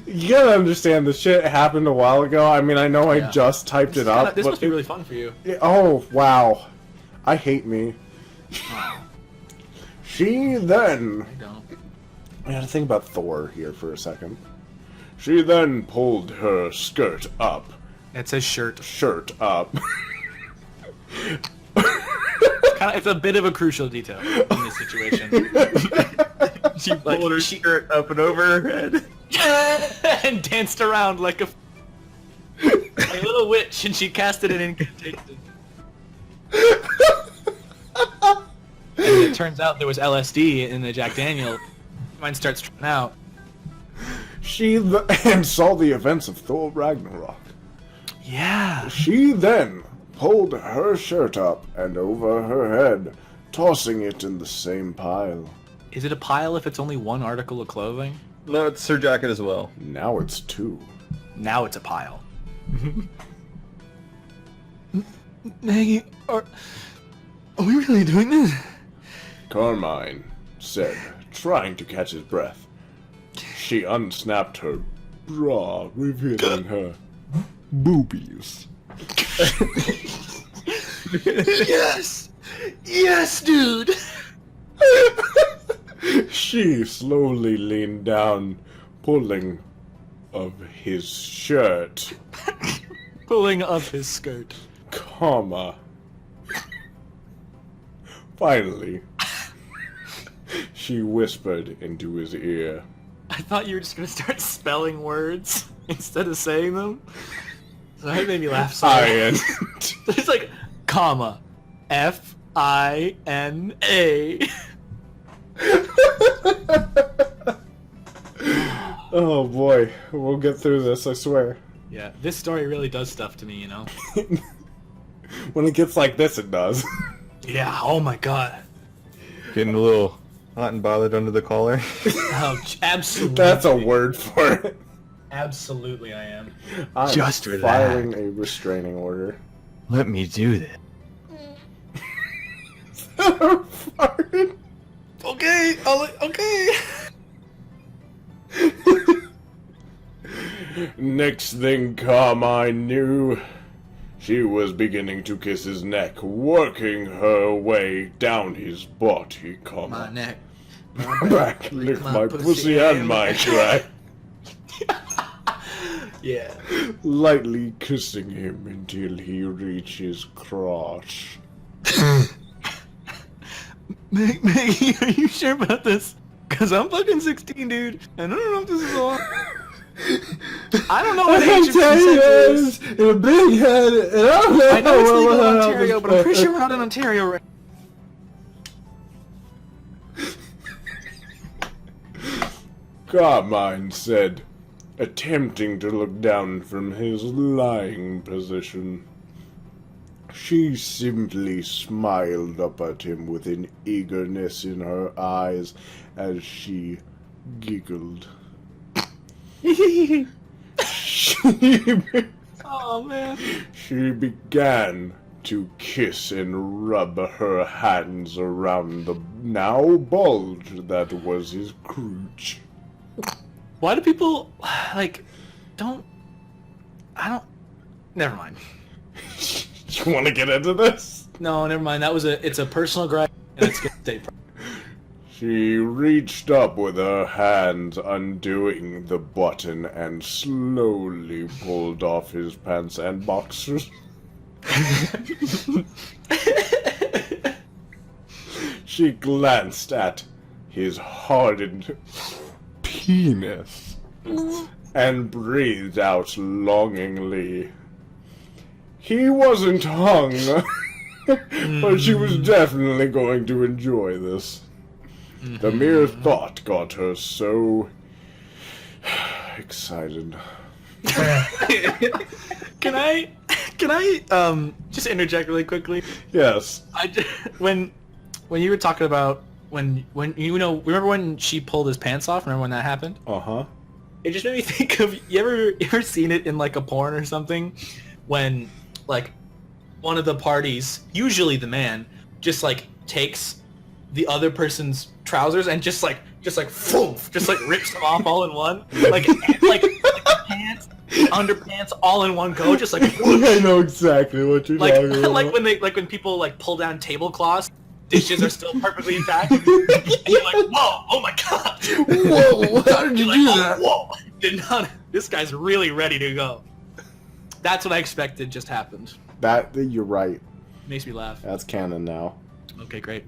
E: You gotta understand, this shit happened a while ago. I mean, I know I
G: Yeah.
E: just typed it up,
G: This
E: but
G: must be really fun for you.
E: oh, wow. I hate me. She then...
G: I don't.
E: I gotta think about Thor here for a second. She then pulled her skirt up.
G: It says shirt.
E: Shirt up.
G: It's a bit of a crucial detail in this situation.
B: She pulled her skirt up and over her head.
G: And danced around like a little witch, and she casted an incantation. And it turns out there was LSD in the Jack Daniel. Mine starts trying out.
E: And saw the events of Thor Ragnarok.
G: Yeah.
E: She then pulled her shirt up and over her head, tossing it in the same pile.
G: Is it a pile if it's only one article of clothing?
B: No, it's her jacket as well.
E: Now it's two.
G: Now it's a pile. Maggie, are we really doing this?
E: Carmine said, trying to catch his breath. She unsnapped her bra, revealing her boobies.
G: Yes! Yes, dude!
E: She slowly leaned down, pulling of his shirt,
G: Pulling up his skirt.
E: comma. Finally, she whispered into his ear.
D: I thought you were just gonna start spelling words instead of saying them. So that made me laugh so hard. It's like, comma, F-I-N-A.
E: Oh boy, we'll get through this, I swear.
D: Yeah, this story really does stuff to me, you know?
E: When it gets like this, it does.
D: Yeah, oh my god.
B: Getting a little hot and bothered under the collar.
D: Oh, absolutely.
E: That's a word for it.
D: Absolutely I am.
E: I'm
B: Just
E: filing a restraining order.
B: Let me do this.
E: Farted.
D: Okay, okay.
E: Next thing Carmine knew, she was beginning to kiss his neck, working her way down his body,
C: My neck.
E: back, lick my pussy and my crack,
D: Yeah.
E: lightly kissing him until he reaches crotch.
D: Maggie, are you sure about this? Cause I'm fucking 16, dude, and I don't know if this is all. I don't know what age of consent is.
E: In a big head, and I don't know.
D: I know it's legal in Ontario, but I'm pretty sure we're not in Ontario right.
E: Carmine said, attempting to look down from his lying position. She simply smiled up at him with an eagerness in her eyes as she giggled.
D: Oh man.
E: She began to kiss and rub her hands around the now bulge that was his crotch.
D: Why do people like never mind.
E: You want to get into this?
D: No, never mind. It's a personal gripe and it's gonna stay.
E: She reached up with her hands, undoing the button, and slowly pulled off his pants and boxers. She glanced at his hardened penis and breathed out longingly. He wasn't hung, but she was definitely going to enjoy this. The mere thought got her so excited.
D: Can I just interject really quickly?
E: Yes.
D: When you were talking about when remember when she pulled his pants off? Remember when that happened?
E: Uh-huh.
D: It just made me think of you ever seen it in like a porn or something when like one of the parties, usually the man, just like takes the other person's trousers and just like foof, just like rips them off all in one, like pants, underpants, all in one go, just like whoosh.
E: I know exactly what you're talking about.
D: like when people like pull down tablecloths, dishes are still perfectly intact, and you're like, whoa, oh my god,
E: Whoa, how did you do that?
D: Whoa, did not. This guy's really ready to go. That's what I expected just happened.
E: You're right.
D: Makes me laugh.
E: That's canon now.
D: Okay, great.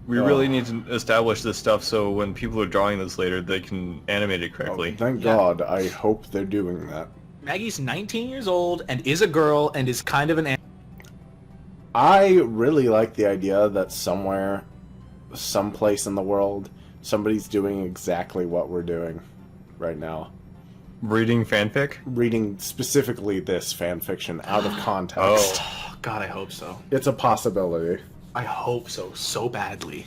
B: We really need to establish this stuff so when people are drawing this later, they can animate it correctly.
E: Thank God. I hope they're doing that.
D: Maggie's 19 years old and is a girl and is kind of an.
E: I really like the idea that somewhere, someplace in the world, somebody's doing exactly what we're doing right now.
B: Reading fanfic?
E: Reading specifically this fanfiction out of context.
D: Oh, God, I hope so.
E: It's a possibility.
D: I hope so badly.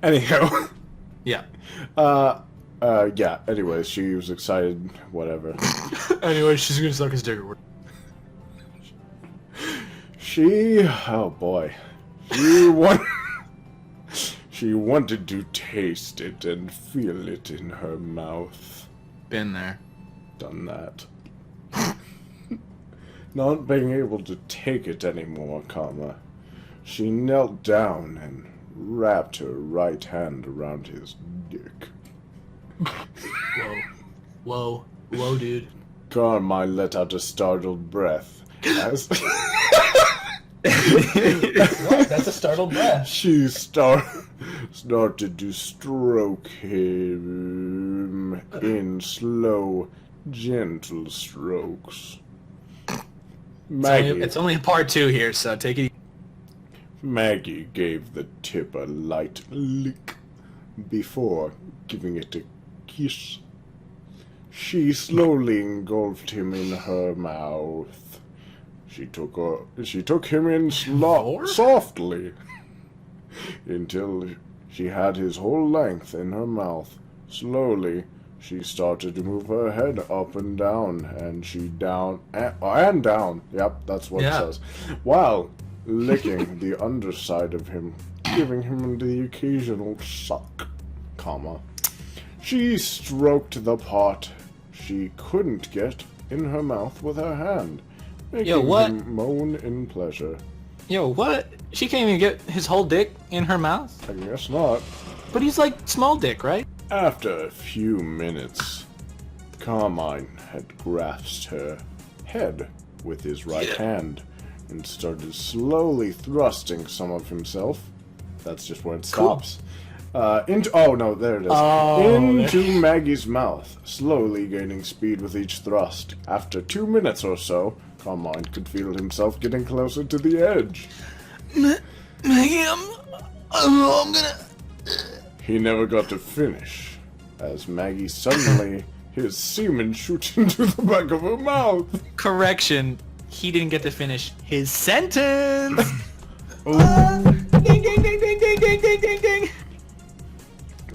E: Anyhow.
D: Yeah.
E: Yeah, anyways, she was excited, whatever.
D: Anyway, she's gonna suck his dick.
E: Oh boy. She wanted to taste it and feel it in her mouth.
D: Been there.
E: Done that. Not being able to take it anymore, she knelt down and wrapped her right hand around his dick.
D: Whoa, dude.
E: Carmine let out a startled breath as
D: What? That's a startled breath.
E: She started to stroke him in slow, gentle strokes. Maggie.
D: It's only part 2 here, so take it.
E: Maggie gave the tip a light lick before giving it a kiss. She slowly engulfed him in her mouth. She took him in softly until she had his whole length in her mouth. Slowly, she started to move her head up and down, and she down and down. Yep, that's what it says. While licking the underside of him, giving him the occasional suck, comma. She stroked the part she couldn't get in her mouth with her hand, making him moan in pleasure.
D: Yo, what? She can't even get his whole dick in her mouth?
E: I guess not.
D: But he's like small dick, right?
E: After a few minutes, Carmine had grasped her head with his right hand and started slowly thrusting some of himself. That's just where it stops. Into Maggie's mouth, slowly gaining speed with each thrust. After 2 minutes or so, Carmine could feel himself getting closer to the edge.
D: Maggie, I'm gonna...
E: He never got to finish, as Maggie suddenly, his semen shoots into the back of her mouth.
D: Correction, he didn't get to finish his sentence!
E: Oh.
D: Ding, ding, ding, ding, ding, ding, ding, ding, ding.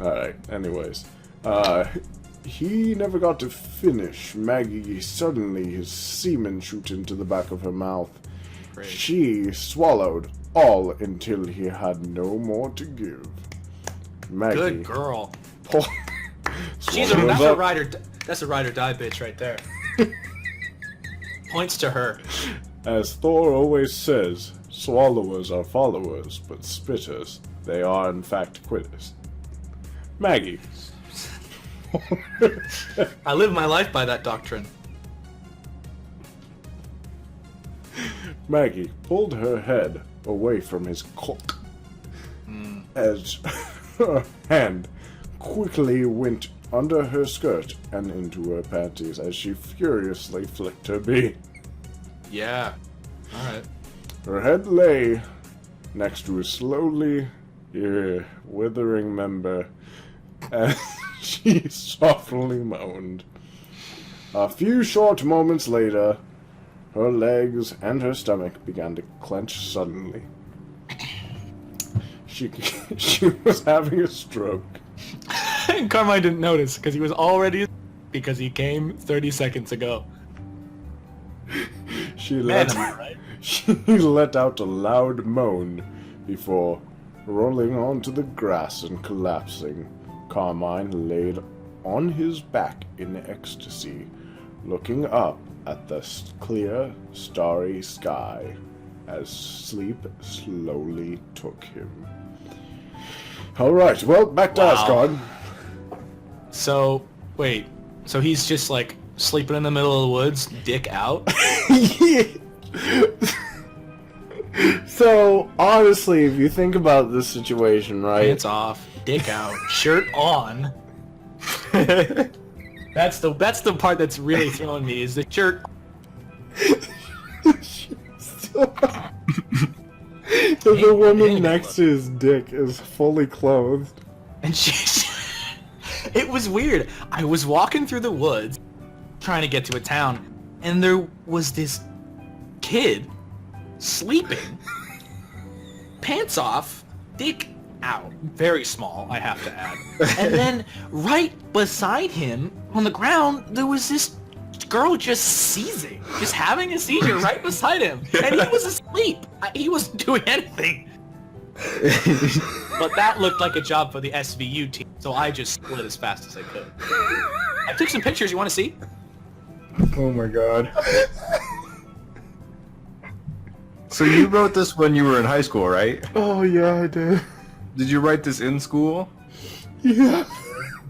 E: Alright, anyways. He never got to finish. Maggie, suddenly his semen shoot into the back of her mouth.
D: Great.
E: She swallowed all until he had no more to give. Maggie.
D: Good girl.
E: She's
D: That's a ride or die bitch right there. Points to her.
E: As Thor always says, swallowers are followers, but spitters, they are in fact quitters. Maggie.
D: I live my life by that doctrine.
E: Maggie pulled her head away from his cock as her hand quickly went under her skirt and into her panties as she furiously flicked her bean.
D: Yeah. Alright.
E: Her head lay next to his slowly withering member as she softly moaned. A few short moments later, her legs and her stomach began to clench suddenly. She was having a stroke.
D: And Carmine didn't notice because he was already because he came 30 seconds ago.
E: She let out a loud moan before rolling onto the grass and collapsing. Carmine laid on his back in ecstasy, looking up at the clear, starry sky as sleep slowly took him. Alright, well, back to Asgard.
D: So, wait. So he's just like sleeping in the middle of the woods, dick out?
E: So, honestly, if you think about this situation, right?
D: Pants off, dick out, shirt on. That's the part that's really throwing me, is the shirt.
E: The woman next to his dick is fully clothed.
D: And it was weird. I was walking through the woods, trying to get to a town, and there was this kid sleeping, pants off, dick out, very small, I have to add. And then right beside him, on the ground, there was this girl just seizing, just having a seizure right beside him, and he was asleep. He wasn't doing anything. But that looked like a job for the SVU team, so I just split as fast as I could. I took some pictures. You want to see?
B: Oh my god. So you wrote this when you were in high school, right?
E: Oh yeah, I did.
B: Did you write this in school?
E: Yeah.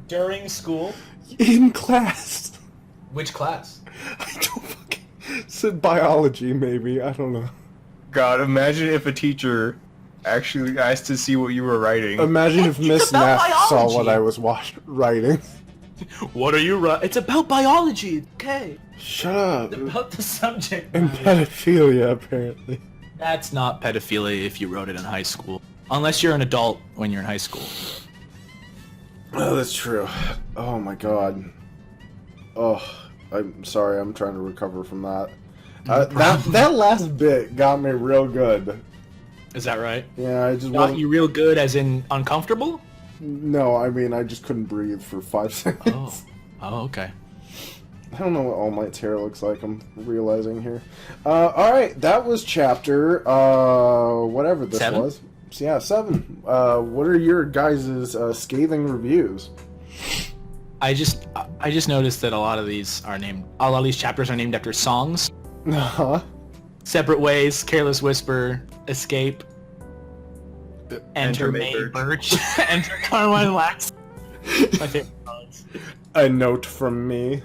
D: During school?
E: In class.
D: Which class?
E: I don't fucking... Said biology, maybe. I don't know.
B: God, imagine if a teacher actually asked to see what you were writing.
E: Imagine if Miss
C: about
E: Neff saw
C: biology.
E: what I was writing.
D: What are you It's about biology, okay.
E: Shut up.
D: About the subject
E: And
D: matter.
E: pedophilia, apparently.
G: That's not pedophilia if you wrote it in high school. Unless you're an adult when you're in high school.
E: Oh, that's true. Oh my god. Oh, I'm sorry. I'm trying to recover from that. That last bit got me real good.
G: Is that right?
E: Yeah, I just
G: Got
E: wasn't...
G: you real good as in uncomfortable?
E: No, I mean, I just couldn't breathe for 5 seconds.
G: Oh, okay.
E: I don't know what All Might's hair looks like, I'm realizing here. Alright, that was chapter, whatever this
G: 7?
E: was. So, yeah, 7. What are your guys' scathing reviews?
G: I just noticed that a lot of these chapters are named after songs.
E: Uh-huh.
G: Separate Ways, Careless Whisper, Escape, Enter
B: May
G: May Birch, Enter Carmine Lax. My favorite songs.
E: A Note from Me.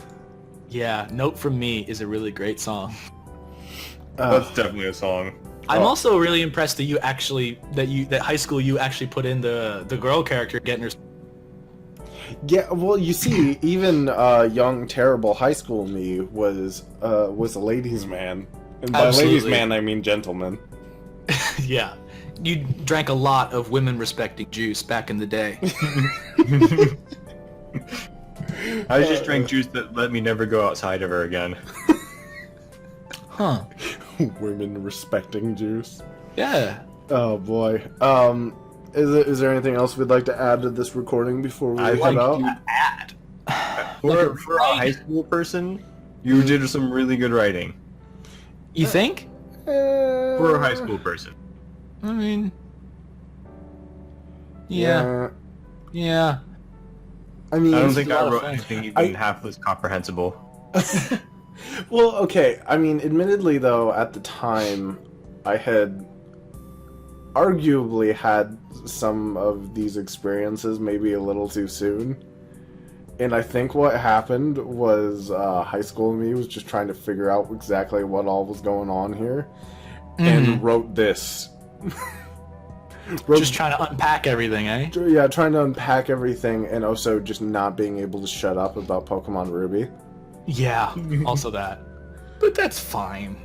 G: Yeah, Note from Me is a really great song.
B: That's definitely a song.
G: I'm also really impressed that you actually that high school you actually put in the girl character getting her.
E: Yeah, well, you see, even young, terrible high school me was a ladies' man. And by ladies'
G: Absolutely.
E: man, I mean gentleman.
G: Yeah, you drank a lot of women-respecting juice back in the day.
B: I just drank juice that let me never go outside of her again.
G: Huh?
E: Women respecting juice.
G: Yeah.
E: Oh boy. Is there anything else we'd like to add to this recording before we
B: I
E: head out?
B: For a high school person, you did some really good writing.
G: You think?
B: For a high school person.
G: I mean, yeah.
E: I mean,
B: I don't
E: it's
B: think
E: a lot
B: I
E: of
B: wrote
E: fun.
B: anything even half as comprehensible.
E: Well, okay. I mean, admittedly, though, at the time, I had arguably had some of these experiences maybe a little too soon. And I think what happened was high school me was just trying to figure out exactly what all was going on here. And wrote this.
G: Just trying to unpack everything, eh?
E: Yeah, trying to unpack everything and also just not being able to shut up about Pokemon Ruby.
G: Yeah, also that. But that's fine.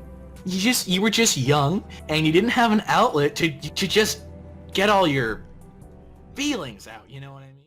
G: You were just young and you didn't have an outlet to just get all your feelings out, you know what I mean?